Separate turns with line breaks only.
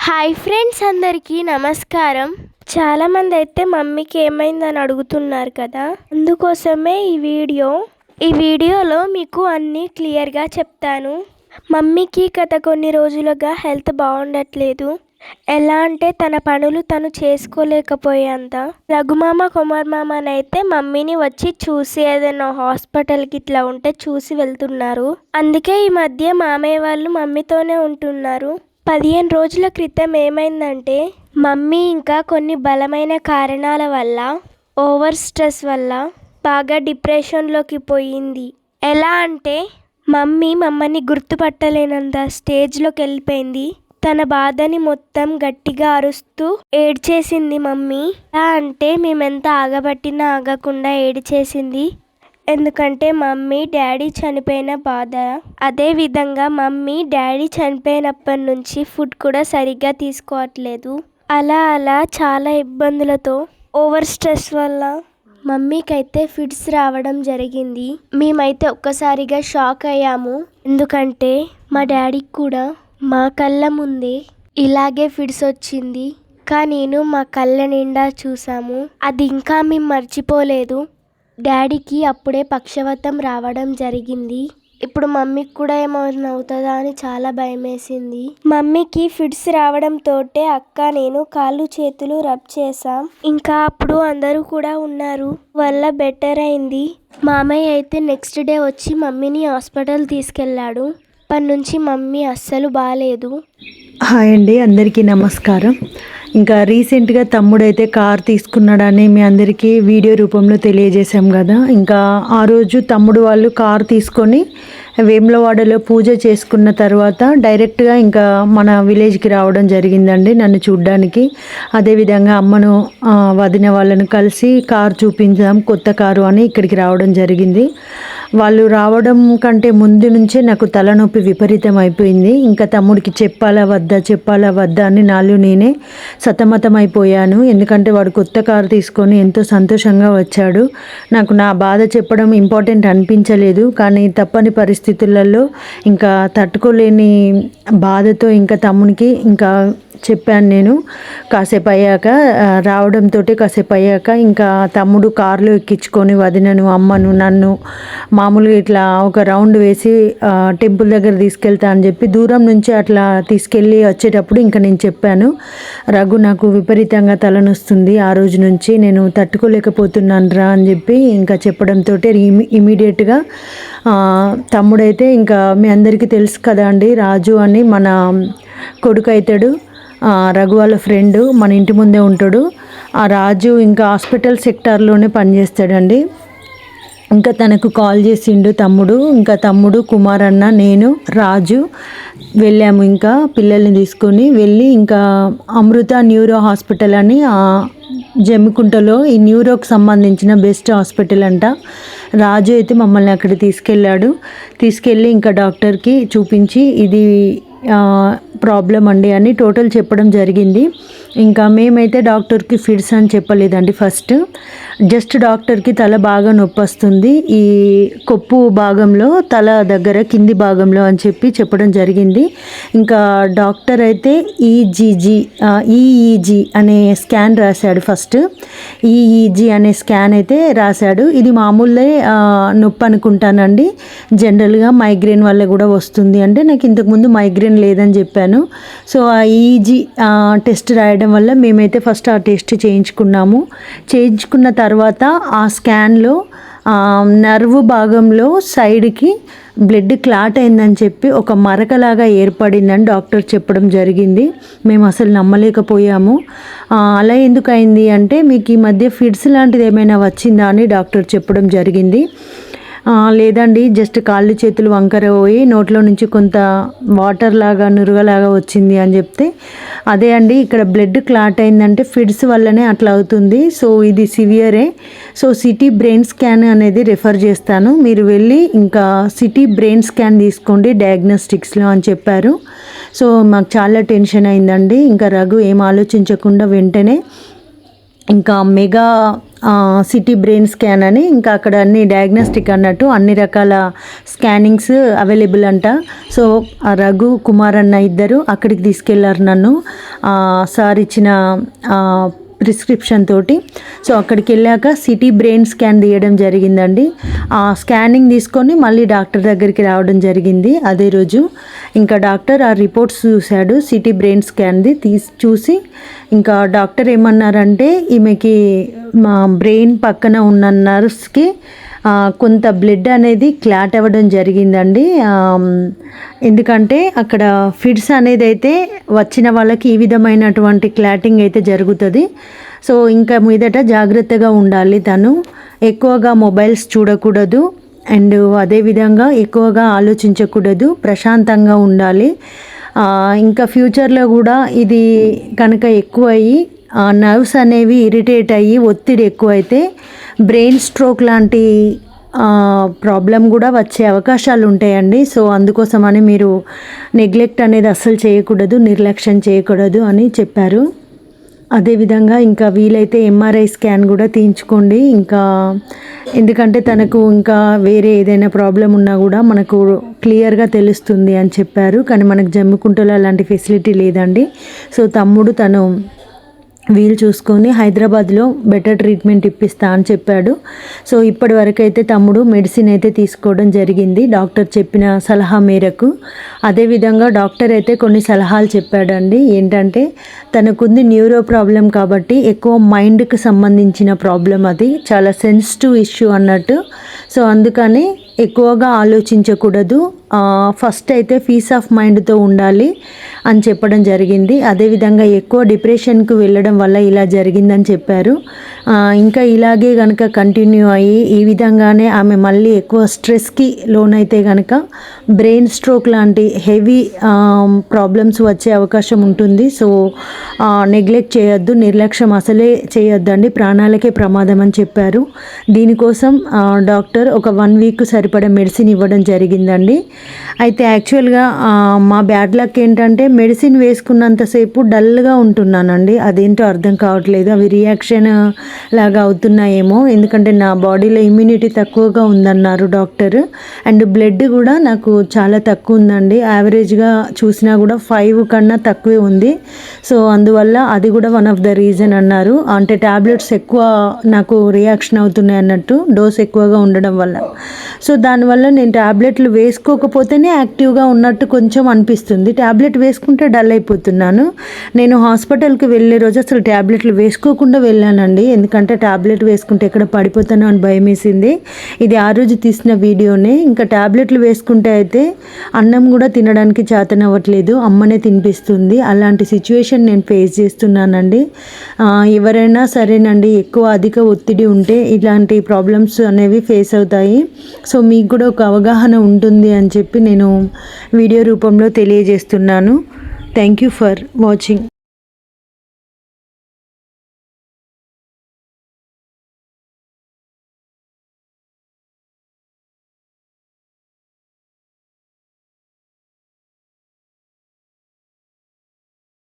Hi friends, అందరికీ నమస్కారం. చాలామంది అయితే మమ్మీకి ఏమైందని అడుగుతున్నారు కదా, అందుకోసమే ఈ వీడియోలో మీకు అన్నీ క్లియర్గా చెప్తాను. మమ్మీకి గత కొన్ని రోజులుగా హెల్త్ బాగుండట్లేదు. ఎలా అంటే తన పనులు తను చేసుకోలేకపోయేంత. రఘుమామ కుమార్ మామనైతే మమ్మీని వచ్చి చూసి ఏదైనా హాస్పిటల్కి ఇట్లా ఉంటే చూసి వెళ్తున్నారు. అందుకే ఈ మధ్య మామయ్య వాళ్ళు మమ్మీతోనే ఉంటున్నారు. 15 రోజుల క్రితం ఏమైందంటే మమ్మీ ఇంకా కొన్ని బలమైన కారణాల వల్ల, ఓవర్ స్ట్రెస్ వల్ల బాగా డిప్రెషన్లోకి పోయింది. ఎలా అంటే మమ్మీ మమ్మల్ని గుర్తుపట్టలేనంత స్టేజ్లోకి వెళ్ళిపోయింది. తన బాధని మొత్తం గట్టిగా అరుస్తూ ఏడ్చేసింది మమ్మీ. ఎలా అంటే మేమెంత ఆగబట్టినా ఆగకుండా ఏడ్చేసింది. ఎందుకంటే మమ్మీ డాడీ చనిపోయిన బాధ. అదేవిధంగా మమ్మీ డాడీ చనిపోయినప్పటి నుంచి ఫుడ్ కూడా సరిగ్గా తీసుకోవట్లేదు. అలా చాలా ఇబ్బందులతో, ఓవర్ స్ట్రెస్ వల్ల మమ్మీకైతే ఫిట్స్ రావడం జరిగింది. మేమైతే ఒక్కసారిగా షాక్ అయ్యాము. ఎందుకంటే మా డాడీకి కూడా మా కళ్ళ ముందే ఇలాగే ఫిట్స్ వచ్చింది. కానీ మా కళ్ళ నిండా చూసాము. అది ఇంకా మేము మర్చిపోలేదు. డాడీకి అప్పుడే పక్షవాతం రావడం జరిగింది. ఇప్పుడు మమ్మీకి కూడా ఏమైనా అవుతుందా అని చాలా భయం వేసింది. మమ్మీకి ఫిట్స్ రావడంతో అక్క నేను కాళ్ళు చేతులు రబ్ చేసాం. ఇంకా అప్పుడు అందరూ కూడా ఉన్నారు. వల్ల బెటర్ అయింది. మామయ్య అయితే నెక్స్ట్ డే వచ్చి మమ్మీని హాస్పిటల్ తీసుకెళ్ళాడు. అప్పటి నుంచి మమ్మీ అస్సలు బాగాలేదు.
హాయ్ అండి, అందరికీ నమస్కారం. ఇంకా రీసెంట్గా తమ్ముడైతే కార్ తీసుకున్నాడని మీ అందరికీ వీడియో రూపంలో తెలియజేశాం కదా. ఇంకా ఆ రోజు తమ్ముడు వాళ్ళు కార్ తీసుకొని వేములవాడలో పూజ చేసుకున్న తర్వాత డైరెక్ట్గా ఇంకా మన విలేజ్కి రావడం జరిగిందండి నన్ను చూడ్డానికి. అదేవిధంగా అమ్మను వదిన వాళ్ళను కలిసి కారు చూపించాం, కొత్త కారు అని ఇక్కడికి రావడం జరిగింది. వాళ్ళు రావడం కంటే ముందు నుంచే నాకు తలనొప్పి విపరీతం అయిపోయింది. ఇంకా తమ్ముడికి చెప్పాలా వద్దా అని నాలో నేనే సతమతం అయిపోయాను. ఎందుకంటే వాడు కొత్త కారు తీసుకొని ఎంతో సంతోషంగా వచ్చాడు. నాకు నా బాధ చెప్పడం ఇంపార్టెంట్ అనిపించలేదు. కానీ తప్పని పరిస్థితులలో ఇంకా తట్టుకోలేని బాధతో ఇంకా తమ్మునికి ఇంకా చెప్పాను నేను. కాసేపు అయ్యాక ఇంకా తమ్ముడు కారులో ఎక్కించుకొని వదినను, అమ్మను, నన్ను మామూలుగా ఇట్లా ఒక రౌండ్ వేసి టెంపుల్ దగ్గర తీసుకెళ్తా అని చెప్పి దూరం నుంచి అట్లా తీసుకెళ్ళి వచ్చేటప్పుడు ఇంకా నేను చెప్పాను, రఘు నాకు విపరీతంగా తలనొస్తుంది, ఆ రోజు నుంచి నేను తట్టుకోలేకపోతున్నాను రా అని చెప్పి ఇంకా చెప్పడంతో ఇమీడియట్గా తమ్ముడైతే ఇంకా మీ అందరికీ తెలుసు కదా అండి, రాజు అని మన కొడుకు అవుతాడు, రఘు వాళ్ళ ఫ్రెండ్, మన ఇంటి ముందే ఉంటాడు. ఆ రాజు ఇంకా హాస్పిటల్ సెక్టార్లోనే పనిచేస్తాడండి. ఇంకా తనకు కాల్ చేసిండు తమ్ముడు. ఇంకా తమ్ముడు, కుమార్ అన్న, నేను, రాజు వెళ్ళాము. ఇంకా పిల్లల్ని తీసుకొని వెళ్ళి ఇంకా అమృత న్యూరో హాస్పిటల్ అని జమ్మికుంటలో ఈ న్యూరోకి సంబంధించిన బెస్ట్ హాస్పిటల్ అంట. రాజు అయితే మమ్మల్ని అక్కడ తీసుకెళ్ళి ఇంకా డాక్టర్కి చూపించి ఇది ప్రాబ్లం అండి అని టోటల్ చెప్పడం జరిగింది. ఇంకా మేమైతే డాక్టర్కి ఫిట్స్ అని చెప్పలేదండి. ఫస్ట్ జస్ట్ డాక్టర్కి తల బాగా నొప్పి వస్తుంది ఈ కొప్పు భాగంలో, తల దగ్గర కింది భాగంలో అని చెప్పడం జరిగింది. ఇంకా డాక్టర్ అయితే ఈఈజీ అనే స్కాన్ రాశాడు. ఫస్ట్ ఈఈజీ అనే స్కాన్ అయితే రాశాడు. ఇది మామూలే నొప్పి అనుకుంటానండి, జనరల్గా మైగ్రేన్ వల్ల కూడా వస్తుంది అంటే నాకు ఇంతకుముందు మైగ్రేన్ లేదని చెప్పాను. సో ఆ ఈజీ టెస్ట్ రాయడం వల్ల మేమైతే ఫస్ట్ ఆ టెస్ట్ చేయించుకున్న తర్వాత ఆ స్కాన్లో నర్వ్ భాగంలో సైడ్కి బ్లడ్ క్లాట్ అయిందని చెప్పి ఒక మరకలాగా ఏర్పడిందని డాక్టర్ చెప్పడం జరిగింది. మేము అసలు నమ్మలేకపోయాము. అలా ఎందుకు అయింది అంటే మీకు ఈ మధ్య ఫిట్స్ లాంటిది ఏమైనా వచ్చిందా అని డాక్టర్ చెప్పడం జరిగింది. లేదండి, జస్ట్ కాళ్ళు చేతులు వంకర పోయి నోట్లో నుంచి కొంత వాటర్ లాగా నురగలాగా వచ్చింది అని చెప్తే, అదే అండి ఇక్కడ బ్లడ్ క్లాట్ అయిందంటే ఫిట్స్ వల్లనే అట్లా అవుతుంది. సో ఇది సివియరే. సో సిటీ బ్రెయిన్ స్కాన్ అనేది రెఫర్ చేస్తాను, మీరు వెళ్ళి ఇంకా సిటీ బ్రెయిన్ స్కాన్ తీసుకోండి డయాగ్నోస్టిక్స్లో అని చెప్పారు. సో మాకు చాలా టెన్షన్ అయిందండి. ఇంకా రఘు ఏం ఆలోచించకుండా వెంటనే ఇంకా మెగా సిటీ బ్రెయిన్ స్కాన్ అని ఇంకా అక్కడ అన్ని డయాగ్నోస్టిక్ అన్నట్టు అన్ని రకాల స్కానింగ్స్ అవైలబుల్ అంట. సో రఘు, కుమార్ అన్న ఇద్దరు అక్కడికి తీసుకెళ్లారు నన్ను. సార్ ఇచ్చిన ప్రిస్క్రిప్షన్ తోటి. సో అక్కడికి వెళ్ళాక సిటీ బ్రెయిన్ స్కాన్ తీయడం జరిగిందండి. ఆ స్కానింగ్ తీసుకొని మళ్ళీ డాక్టర్ దగ్గరికి రావడం జరిగింది అదే రోజు. ఇంకా డాక్టర్ ఆ రిపోర్ట్స్ చూశాడు, సిటీ బ్రెయిన్ స్కాన్ది చూసి ఇంకా డాక్టర్ ఏమన్నారంటే ఈమెకి మా బ్రెయిన్ పక్కన ఉన్న నర్వ్స్కి కొంత బ్లడ్ అనేది క్లాట్ అవ్వడం జరిగిందండి. ఎందుకంటే అక్కడ ఫిడ్స్ అనేది అయితే వచ్చిన వాళ్ళకి ఈ విధమైనటువంటి క్లాటింగ్ అయితే జరుగుతుంది. సో ఇంకా మీదట జాగ్రత్తగా ఉండాలి, తను ఎక్కువగా మొబైల్స్ చూడకూడదు అండ్ అదేవిధంగా ఎక్కువగా ఆలోచించకూడదు, ప్రశాంతంగా ఉండాలి. ఇంకా ఫ్యూచర్లో కూడా ఇది కనుక ఎక్కువ అయ్యి నర్వ్స్ అనేవి ఇరిటేట్ అయ్యి ఒత్తిడి ఎక్కువైతే బ్రెయిన్ స్ట్రోక్ లాంటి ప్రాబ్లం కూడా వచ్చే అవకాశాలు ఉంటాయండి. సో అందుకోసమని మీరు నెగ్లెక్ట్ అనేది అస్సలు చేయకూడదు, నిర్లక్ష్యం చేయకూడదు అని చెప్పారు. అదేవిధంగా ఇంకా వీలైతే ఎంఆర్ఐ స్కాన్ కూడా తీయించుకోండి. ఇంకా ఎందుకంటే తనకు ఇంకా వేరే ఏదైనా ప్రాబ్లం ఉన్నా కూడా మనకు క్లియర్గా తెలుస్తుంది అని చెప్పారు. కానీ మనకు జమ్మికుంటలో అలాంటి ఫెసిలిటీ లేదండి. సో తమ్ముడు తను వీలు చూసుకొని హైదరాబాద్లో బెటర్ ట్రీట్మెంట్ ఇప్పిస్తా అని చెప్పాడు. సో ఇప్పటి వరకు అయితే తమ్ముడు మెడిసిన్ అయితే తీసుకోవడం జరిగింది డాక్టర్ చెప్పిన సలహా మేరకు. అదేవిధంగా డాక్టర్ అయితే కొన్ని సలహాలు చెప్పాడండి. ఏంటంటే తనకుంది న్యూరో ప్రాబ్లం కాబట్టి ఎక్కువ మైండ్కి సంబంధించిన ప్రాబ్లం, అది చాలా సెన్సిటివ్ ఇష్యూ అన్నట్టు. సో అందుకని ఎక్కువగా ఆలోచించకూడదు, ఫస్ట్ అయితే పీస్ ఆఫ్ మైండ్తో ఉండాలి అని చెప్పడం జరిగింది. అదేవిధంగా ఎక్కువ డిప్రెషన్కు వెళ్ళడం వల్ల ఇలా జరిగిందని చెప్పారు. ఇంకా ఇలాగే కనుక కంటిన్యూ అయ్యి ఈ విధంగానే ఆమె మళ్ళీ ఎక్కువ స్ట్రెస్కి లోనైతే కనుక బ్రెయిన్ స్ట్రోక్ లాంటి హెవీ ప్రాబ్లమ్స్ వచ్చే అవకాశం ఉంటుంది. సో నెగ్లెక్ట్ చేయొద్దు, నిర్లక్ష్యం అసలే చేయొద్దండి, ప్రాణాలకే ప్రమాదం అని చెప్పారు. దీనికోసం డాక్టర్ ఒక 1 వీక్ సరిపడా మెడిసిన్ ఇవ్వడం జరిగిందండి. అయితే యాక్చువల్గా మా బ్యాడ్ లక్ ఏంటంటే మెడిసిన్ వేసుకున్నంతసేపు డల్గా ఉంటున్నానండి. అదేంటో అర్థం కావట్లేదు, అవి రియాక్షన్ లాగా అవుతున్నాయేమో. ఎందుకంటే నా బాడీలో ఇమ్యూనిటీ తక్కువగా ఉందన్నారు డాక్టర్. అండ్ బ్లడ్ కూడా నాకు చాలా తక్కువ ఉందండి, యావరేజ్గా చూసినా కూడా 5 కన్నా తక్కువే ఉంది. సో అందువల్ల అది కూడా వన్ ఆఫ్ ద రీజన్ అన్నారు. అంటే ట్యాబ్లెట్స్ ఎక్కువ నాకు రియాక్షన్ అవుతున్నాయి అన్నట్టు, డోస్ ఎక్కువగా ఉండడం వల్ల. సో దానివల్ల నేను ట్యాబ్లెట్లు వేసుకోకపోతేనే యాక్టివ్గా ఉన్నట్టు కొంచెం అనిపిస్తుంది, ట్యాబ్లెట్ వేసుకుంటే డల్ అయిపోతున్నాను. నేను హాస్పిటల్కి వెళ్ళే రోజు అసలు ట్యాబ్లెట్లు వేసుకోకుండా వెళ్ళానండి, ఎందుకంటే ట్యాబ్లెట్ వేసుకుంటే ఎక్కడ పడిపోతానో అని భయం వేసింది. ఇది ఆ రోజు తీసిన వీడియోనే. ఇంకా ట్యాబ్లెట్లు వేసుకుంటే అయితే అన్నం కూడా తినడానికి చేతనవ్వట్లేదు, అమ్మనే తినిపిస్తుంది. అలాంటి సిచ్యువేషన్ నేను ఫేస్ చేస్తున్నానండి. ఎవరైనా సరేనండి, ఎక్కువ అధిక ఒత్తిడి ఉంటే ఇలాంటి ప్రాబ్లమ్స్ అనేవి ఫేస్ అవుతాయి. సో మీకు కూడా ఒక అవగాహన ఉంటుంది అని చెప్పి నేను వీడియో రూపంలో తెలియజేస్తున్నాను. Thank you for watching.